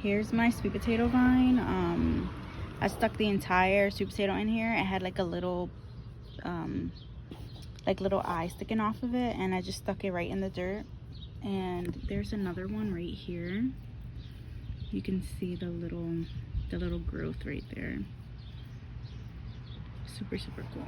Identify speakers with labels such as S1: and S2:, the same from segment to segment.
S1: Here's my sweet potato vine. I stuck the entire sweet potato in here. It had like a little little eye sticking off of it, and I just stuck it right in the dirt. And there's another one right here. You can see the little growth right there. Super cool.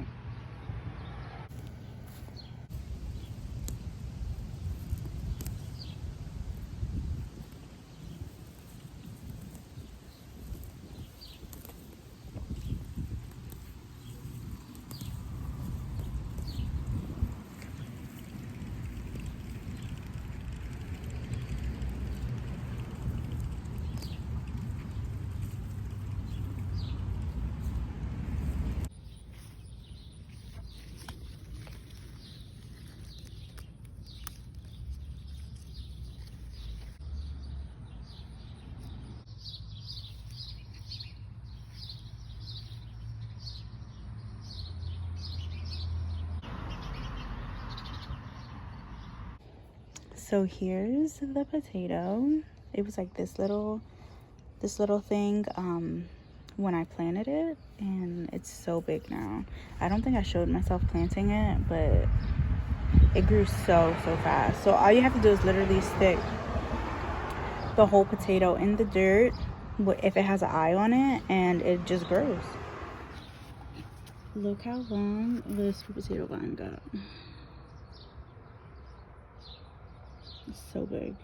S1: So here's the potato. It was like this little thing when I planted it, and it's so big now. I don't think I showed myself planting it, but it grew so fast. So all you have to do is literally stick the whole potato in the dirt if it has an eye on it, and it just grows. Look how long this sweet potato vine got. It's so big.